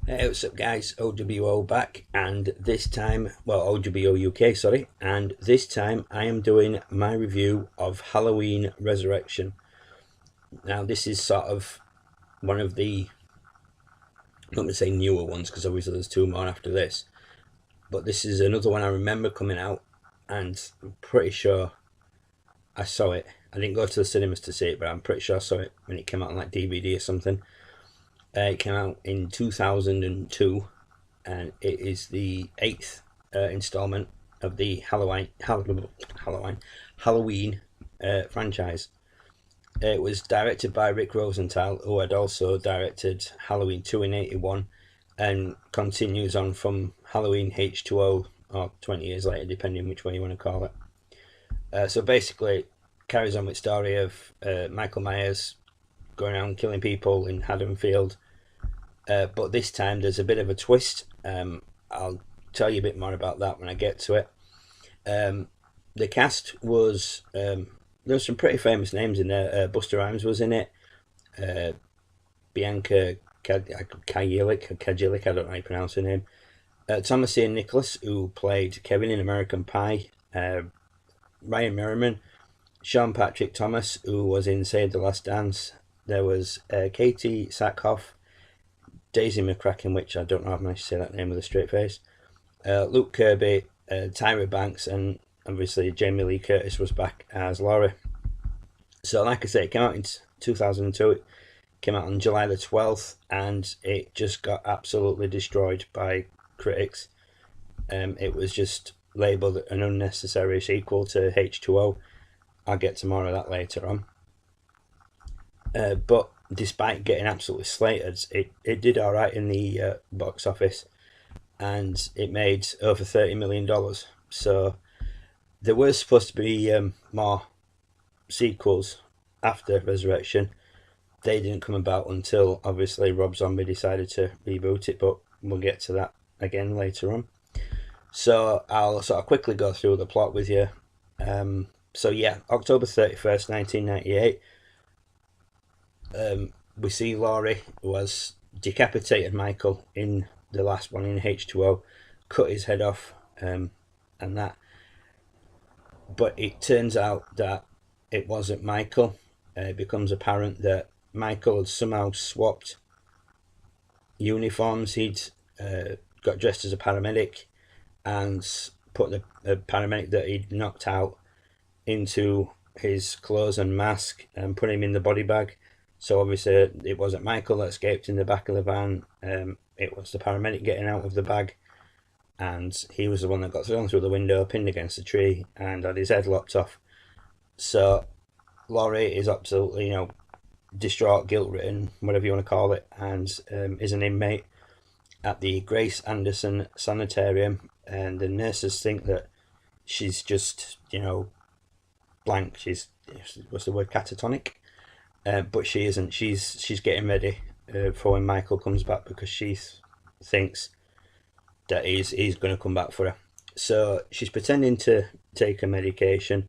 Hey, what's up guys, OWO back, and this time, well, OWO UK, sorry, and this time I am doing my review of Halloween Resurrection. Now this is sort of one of the, I'm not going to say newer ones because obviously there's two more after this, but this is another one I remember coming out, and I'm pretty sure I saw it. I didn't go to the cinemas to see it, but I'm pretty sure I saw it when it came out on like DVD or something. It came out in 2002, and it is the 8th installment of the Halloween franchise. It was directed by Rick Rosenthal, who had also directed Halloween 2 in 81, and continues on from Halloween H2O, or 20 years later, depending which way you want to call it. So basically, carries on with the story of Michael Myers going around killing people in Haddonfield. But this time there's a bit of a twist. I'll tell you a bit more about that when I get to it. The cast was, there's some pretty famous names in there. Busta Rhymes was in it. Bianca Kajilik, I don't know how you pronounce her name. Thomas Ian Nicholas, who played Kevin in American Pie. Ryan Merriman. Sean Patrick Thomas, who was in Save the Last Dance. There was Katie Sackhoff, Daisy McCracken, which I don't know if I managed to say that name with a straight face. Luke Kirby, Tyra Banks, and obviously Jamie Lee Curtis was back as Laurie. So like I say, it came out in 2002. It came out on July the 12th, and it just got absolutely destroyed by critics. It was just labelled an unnecessary sequel to H2O. I'll get to more of that later on. But despite getting absolutely slated, it did alright in the box office, and it made over $30 million. So there was supposed to be more sequels after Resurrection. They didn't come about until obviously Rob Zombie decided to reboot it, but we'll get to that again later on. So I'll sort of quickly go through the plot with you. So yeah, October 31st, 1998. We see Laurie, who has decapitated Michael in the last one in H2O, cut his head off, and that. But it turns out that it wasn't Michael. It becomes apparent that Michael had somehow swapped uniforms. He'd got dressed as a paramedic and put the paramedic that he'd knocked out into his clothes and mask and put him in the body bag. So obviously it wasn't Michael that escaped in the back of the van. It was the paramedic getting out of the bag, and he was the one that got thrown through the window, pinned against the tree, and had his head lopped off. So Laurie is absolutely, distraught, guilt-ridden, whatever you want to call it, and is an inmate at the Grace Anderson Sanitarium, and the nurses think that she's just, blank. She's, what's the word, catatonic? But she isn't. She's getting ready for when Michael comes back, because she thinks that he's going to come back for her. So she's pretending to take her medication.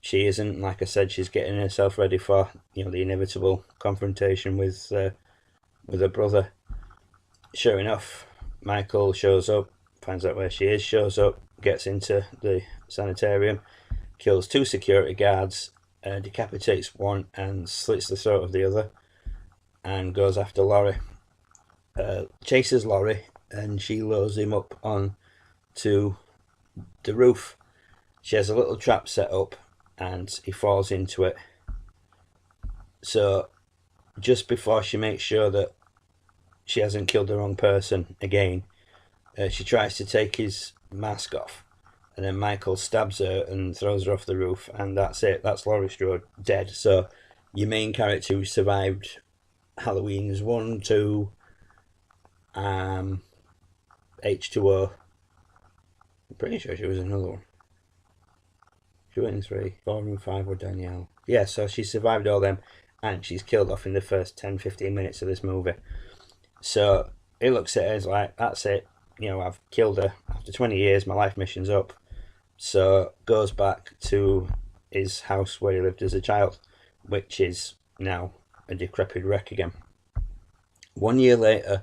She isn't. Like I said, she's getting herself ready for the inevitable confrontation with her brother. Sure enough, Michael shows up, finds out where she is, shows up, gets into the sanitarium, kills two security guards, decapitates one and slits the throat of the other, and goes after Laurie. Chases Laurie, and she lures him up on to the roof. She has a little trap set up, and he falls into it. So just before she makes sure that she hasn't killed the wrong person again, she tries to take his mask off, and then Michael stabs her and throws her off the roof, and that's it. That's Laurie Strode dead. So your main character who survived Halloween's 1, 2, H2O. I'm pretty sure she was another one. 2 and 3, 4 and 5 were Danielle. Yeah, so she survived all them, and she's killed off in the first 10-15 minutes of this movie. So he looks at her and is like, that's it. I've killed her. After 20 years, my life mission's up. So goes back to his house where he lived as a child, which is now a decrepit wreck again. 1 year later,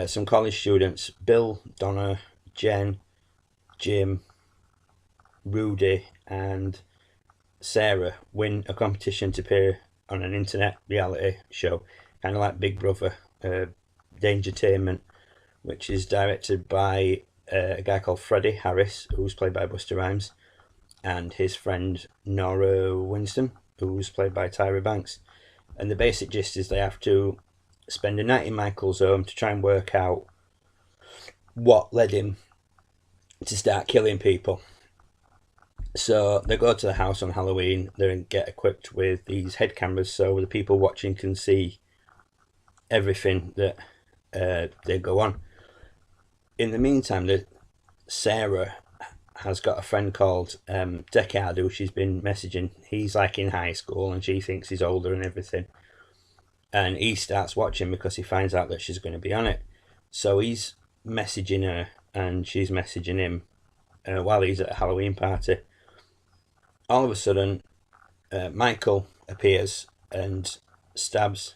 some college students, Bill, Donna, Jen, Jim, Rudy and Sarah, win a competition to appear on an internet reality show, kind of like Big Brother, Dangertainment, which is directed by a guy called Freddie Harris, who's played by Busta Rhymes, and his friend Nora Winston, who's played by Tyra Banks. And the basic gist is they have to spend a night in Michael's home to try and work out what led him to start killing people. So they go to the house on Halloween, they get equipped with these head cameras so the people watching can see everything that they go on. In the meantime, Sarah has got a friend called Deckard, who she's been messaging. He's like in high school and she thinks he's older and everything. And he starts watching because he finds out that she's going to be on it. So he's messaging her and she's messaging him while he's at a Halloween party. All of a sudden, Michael appears and stabs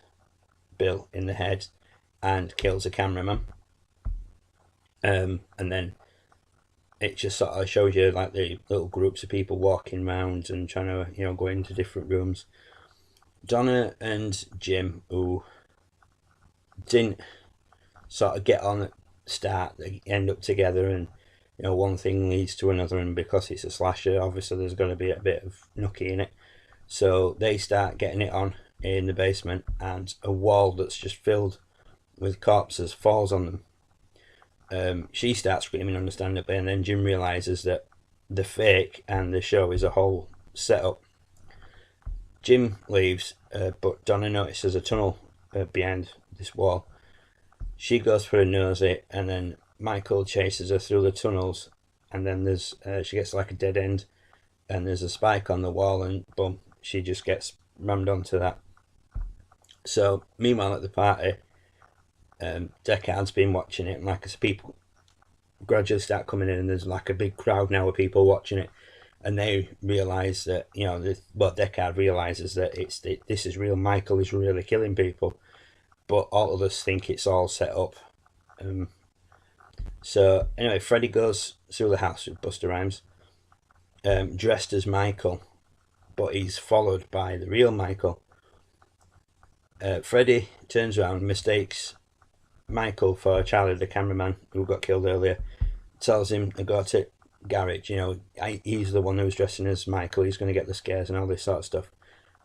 Bill in the head and kills a cameraman. And then it just sort of shows you like the little groups of people walking around and trying to, go into different rooms. Donna and Jim, who didn't sort of get on at the start, they end up together, and one thing leads to another, and because it's a slasher, obviously there's going to be a bit of nookie in it. So they start getting it on in the basement, and a wall that's just filled with corpses falls on them. She starts screaming understandably, and then Jim realises that the fake and the show is a whole setup. Jim leaves, but Donna notices a tunnel behind this wall. She goes for a nosy, and then Michael chases her through the tunnels, and then she gets like a dead end, and there's a spike on the wall, and boom, she just gets rammed onto that. So meanwhile at the party, Deckard's been watching it, and like as people gradually start coming in, and there's like a big crowd now of people watching it, and they realise that Deckard realises that this is real. Michael is really killing people, but all of us think it's all set up. So anyway, Freddy goes through the house with Busta Rhymes, dressed as Michael, but he's followed by the real Michael. Freddy turns around and mistakes Michael for Charlie, the cameraman who got killed earlier. Tells him to go to garage. He's the one who's dressing as Michael. He's going to get the scares and all this sort of stuff,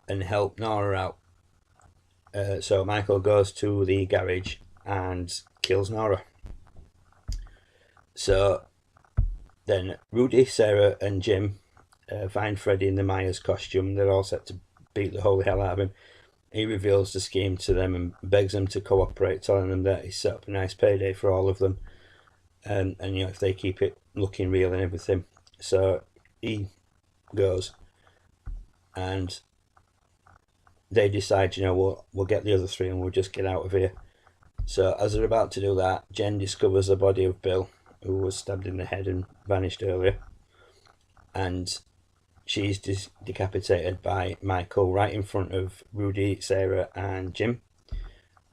and help Nora out. So Michael goes to the garage and kills Nora. So then Rudy, Sarah and Jim find Freddy in the Myers costume. They're all set to beat the holy hell out of him. He reveals the scheme to them and begs them to cooperate, telling them that he's set up a nice payday for all of them, and if they keep it looking real and everything. So he goes, and they decide, we'll get the other three and we'll just get out of here. So as they're about to do that, Jen discovers the body of Bill, who was stabbed in the head and vanished earlier, and she's decapitated by Michael right in front of Rudy, Sarah and Jim.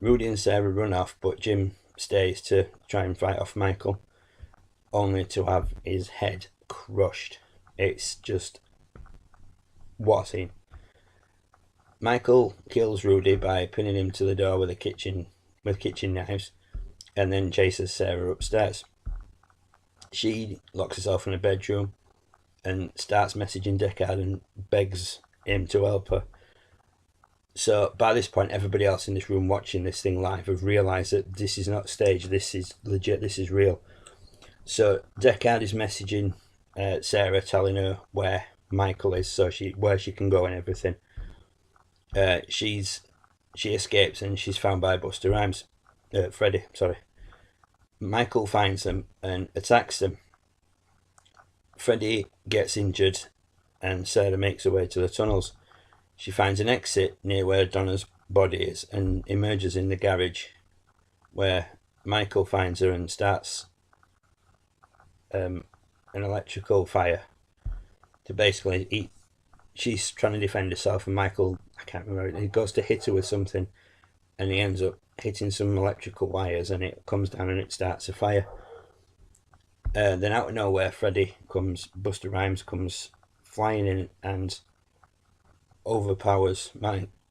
Rudy and Sarah run off, but Jim stays to try and fight off Michael, only to have his head crushed. It's just, what a scene. Michael kills Rudy by pinning him to the door with kitchen knives, and then chases Sarah upstairs. She locks herself in a bedroom and starts messaging Deckard and begs him to help her. So by this point, everybody else in this room watching this thing live have realised that this is not staged, this is legit, this is real. So Deckard is messaging Sarah, telling her where Michael is, so where she can go and everything. She escapes and she's found by Busta Rhymes. Freddy, sorry. Michael finds them and attacks them. Freddy gets injured and Sarah makes her way to the tunnels. She finds an exit near where Donna's body is and emerges in the garage, where Michael finds her and starts an electrical fire to basically she's trying to defend herself, and Michael, I can't remember, he goes to hit her with something, and he ends up hitting some electrical wires, and it comes down and it starts a fire. Then out of nowhere, Busta Rhymes comes flying in and overpowers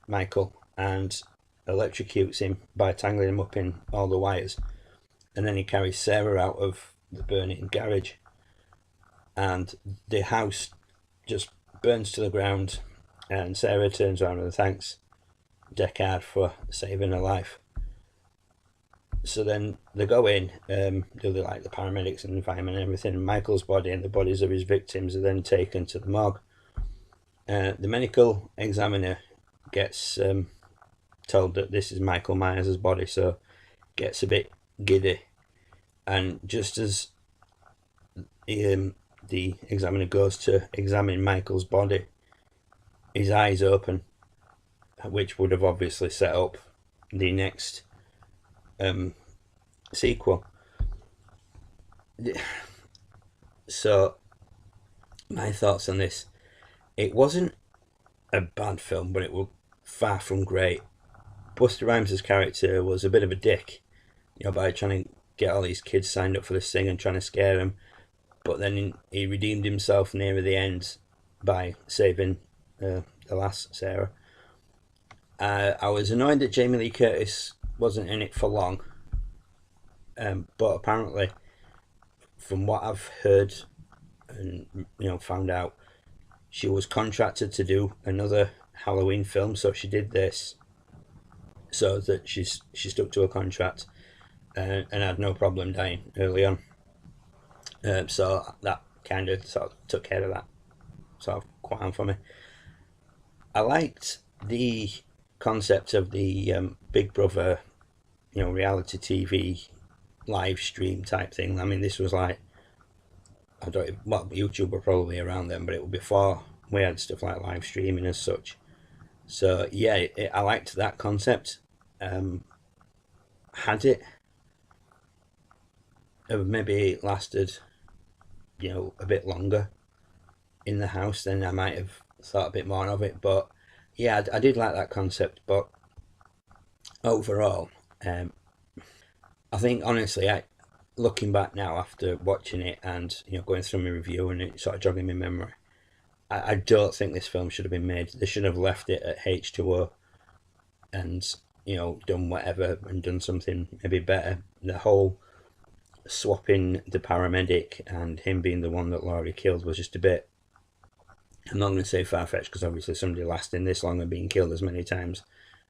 Michael and electrocutes him by tangling him up in all the wires. And then he carries Sarah out of the burning garage, and the house just burns to the ground, and Sarah turns around and thanks Deckard for saving her life. So then they go in, do the paramedics and the firemen and everything, and Michael's body and the bodies of his victims are then taken to the morgue. The medical examiner gets told that this is Michael Myers' body, so gets a bit giddy, and just as the examiner goes to examine Michael's body, his eyes open, which would have obviously set up the next sequel. So my thoughts on this: it wasn't a bad film, but it was far from great. Busta Rhymes' character was a bit of a dick, by trying to get all these kids signed up for this thing and trying to scare them. But then he redeemed himself near the end by saving the last Sarah. I was annoyed that Jamie Lee Curtis wasn't in it for long. But apparently, from what I've heard and found out, she was contracted to do another Halloween film, so she did this so that she stuck to her contract and had no problem dying early on. So that kind of sort of took care of that sort of qualm for me. I liked the concept of the Big Brother, reality TV live stream type thing. I mean, this was like, YouTube were probably around then, but it was before we had stuff like live streaming as such. So yeah, I liked that concept. Had it maybe lasted, a bit longer in the house, then I might have thought a bit more of it. But yeah, I did like that concept. But overall, I think honestly, looking back now after watching it and going through my review and it sort of jogging my memory, I don't think this film should have been made. They should have left it at H2O and done whatever and done something maybe better. The whole swapping the paramedic and him being the one that Laurie killed was just a bit, I'm not going to say far-fetched, because obviously somebody lasting this long and being killed as many times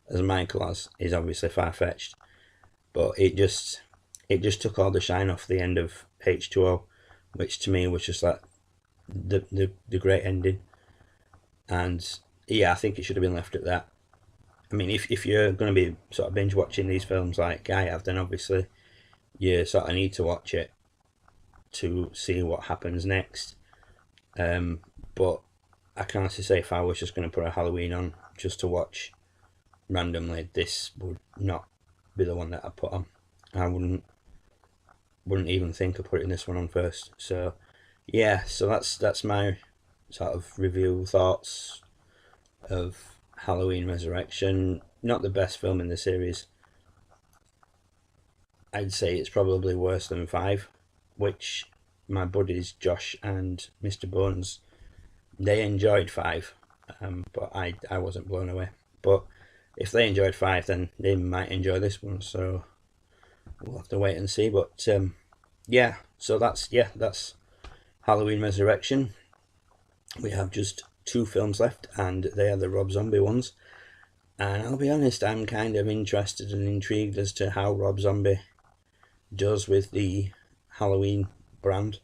as Michael has is obviously far-fetched. But it just took all the shine off the end of H2O, which to me was just like the great ending. And yeah, I think it should have been left at that. I mean, if you're going to be sort of binge watching these films like I have, then obviously you sort of need to watch it to see what happens next. But I can honestly say, if I was just going to put a Halloween on just to watch randomly, this would not be the one that I put on. I wouldn't even think of putting this one on first. So yeah, so that's my sort of review thoughts of Halloween Resurrection. Not the best film in the series. I'd say it's probably worse than 5, which my buddies Josh and Mr. Bones, they enjoyed 5, but I wasn't blown away. But if they enjoyed 5, then they might enjoy this one, so we'll have to wait and see. But yeah, so that's Halloween Resurrection. We have just 2 films left, and they are the Rob Zombie ones. And I'll be honest, I'm kind of interested and intrigued as to how Rob Zombie does with the Halloween brand,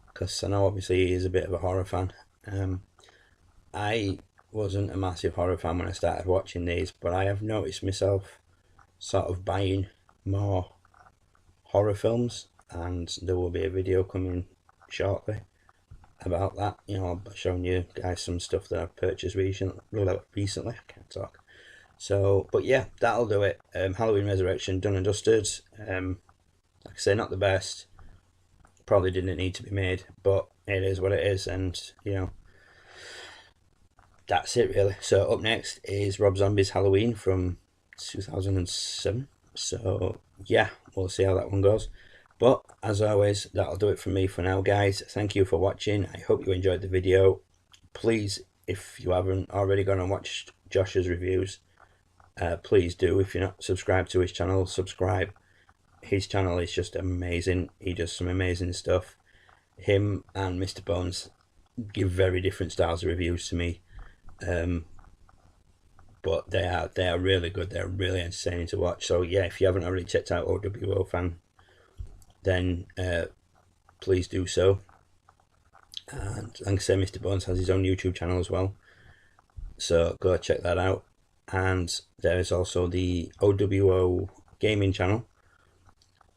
because I know obviously he is a bit of a horror fan. I wasn't a massive horror fan when I started watching these, but I have noticed myself sort of buying more horror films, and there will be a video coming shortly about that. I'll be showing you guys some stuff that I've purchased recently. I can't talk. So, but yeah, that'll do it. Halloween Resurrection, done and dusted. Like I say, not the best. Probably didn't need to be made, but it is what it is, and that's it really. So up next is Rob Zombie's Halloween from 2007. So yeah, we'll see how that one goes. But as always, that'll do it from me for now, guys. Thank you for watching. I hope you enjoyed the video. Please, if you haven't already gone and watched Josh's reviews, please do. If you're not subscribed to his channel, subscribe. His channel is just amazing. He does some amazing stuff. Him and Mr. Bones give very different styles of reviews to me, but they are really good. They're really entertaining to watch. So yeah, if you haven't already checked out OWO Fan, then please do so. And like I say, Mr. Bones has his own YouTube channel as well, so go check that out. And there is also the OWO Gaming channel,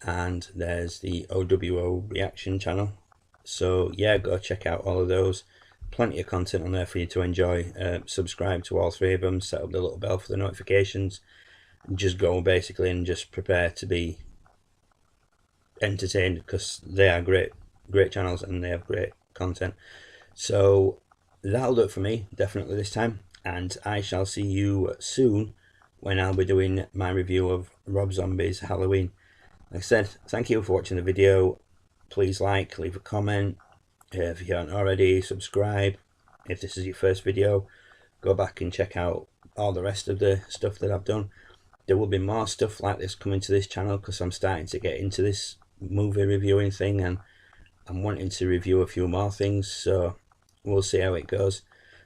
and there's the OWO Reaction channel. So yeah, go check out all of those. Plenty of content on there for you to enjoy. Subscribe to all three of them, set up the little bell for the notifications, and just go basically and just prepare to be entertained, because they are great channels and they have great content. So that'll do it for me, definitely this time, and I shall see you soon when I'll be doing my review of Rob Zombie's Halloween. Like I said, thank you for watching the video. Please like, leave a comment. If you haven't already, subscribe. If this is your first video, go back and check out all the rest of the stuff that I've done. There will be more stuff like this coming to this channel, because I'm starting to get into this movie reviewing thing, and I'm wanting to review a few more things, so we'll see how it goes.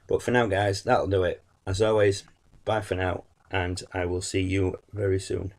But for now, guys, that'll do it. As always, bye for now, and I will see you very soon.